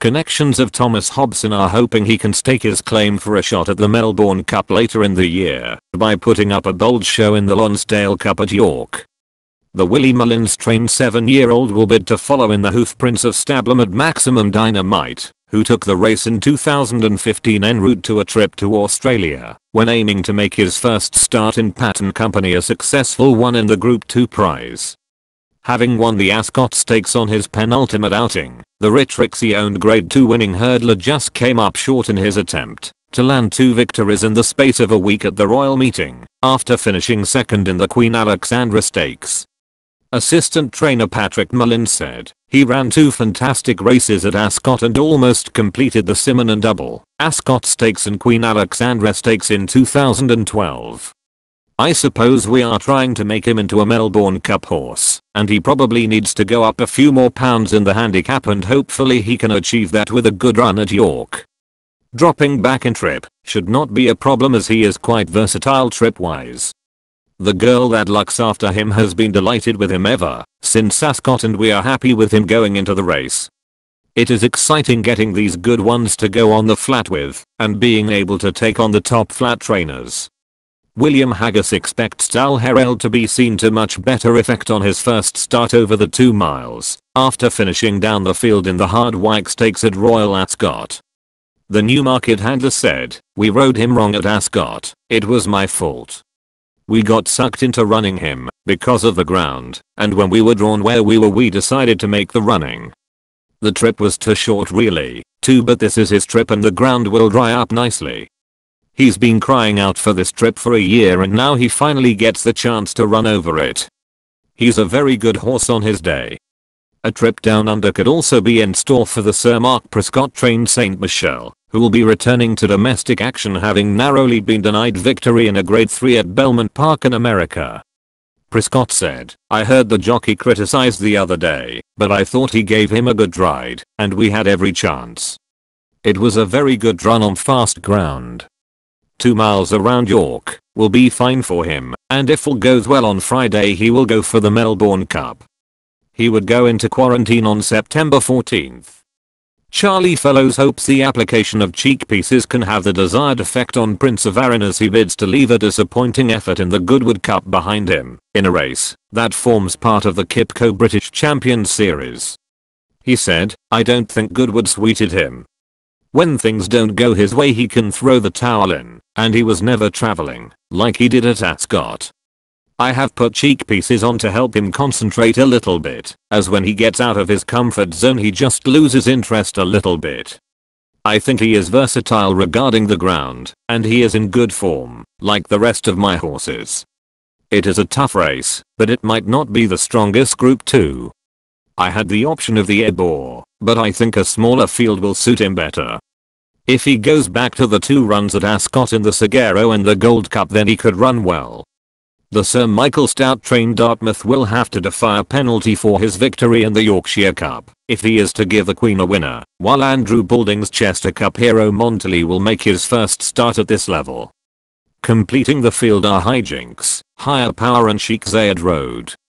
Connections of Thomas Hobson are hoping he can stake his claim for a shot at the Melbourne Cup later in the year by putting up a bold show in the Lonsdale Cup at York. The Willie Mullins-trained 7-year-old will bid to follow in the hoof prints of stablemad at Maximum Dynamite, who took the race in 2015 en route to a trip to Australia, when aiming to make his first start in Pattern Company a successful one in the Group 2 prize. Having won the Ascot Stakes on his penultimate outing, the Rich Rixie-owned Grade 2 winning hurdler just came up short in his attempt to land 2 victories in the space of a week at the Royal Meeting, after finishing second in the Queen Alexandra Stakes. Assistant trainer Patrick Mullins said, "He ran 2 fantastic races at Ascot and almost completed the Simon Double, Ascot Stakes and Queen Alexandra Stakes in 2012. I suppose we are trying to make him into a Melbourne Cup horse, and he probably needs to go up a few more pounds in the handicap and hopefully he can achieve that with a good run at York. Dropping back in trip should not be a problem as he is quite versatile trip-wise. The girl that looks after him has been delighted with him ever since Ascot and we are happy with him going into the race. It is exciting getting these good ones to go on the flat with and being able to take on the top flat trainers." William Haggas expects Dal Herald to be seen to much better effect on his first start over the 2 miles, after finishing down the field in the Hardwicke Stakes at Royal Ascot. The Newmarket handler said, "We rode him wrong at Ascot, it was my fault. We got sucked into running him because of the ground, and when we were drawn where we decided to make the running. The trip was too short really, too, but this is his trip and the ground will dry up nicely. He's been crying out for this trip for a year and now he finally gets the chance to run over it. He's a very good horse on his day." A trip down under could also be in store for the Sir Mark Prescott-trained St. Michel, who will be returning to domestic action having narrowly been denied victory in a Grade 3 at Belmont Park in America. Prescott said, "I heard the jockey criticized the other day, but I thought he gave him a good ride, and we had every chance. It was a very good run on fast ground. 2 miles around York will be fine for him, and if all goes well on Friday he will go for the Melbourne Cup. He would go into quarantine on September 14th. Charlie Fellows hopes the application of cheek pieces can have the desired effect on Prince of Arran as he bids to leave a disappointing effort in the Goodwood Cup behind him, in a race that forms part of the Kipco British Champions Series. He said, "I don't think Goodwood suited him. When things don't go his way he can throw the towel in, and he was never travelling like he did at Ascot. I have put cheek pieces on to help him concentrate a little bit, as when he gets out of his comfort zone he just loses interest a little bit. I think he is versatile regarding the ground, and he is in good form, like the rest of my horses. It is a tough race, but it might not be the strongest Group 2. I had the option of the Ebor, but I think a smaller field will suit him better. If he goes back to the 2 runs at Ascot in the Sagero and the Gold Cup then he could run well. The Sir Michael Stoute-trained Dartmouth will have to defy a penalty for his victory in the Yorkshire Cup if he is to give the Queen a winner, while Andrew Balding's Chester Cup hero Montley will make his first start at this level." Completing the field are Hijinks, Higher Power and Sheikh Zayed Road.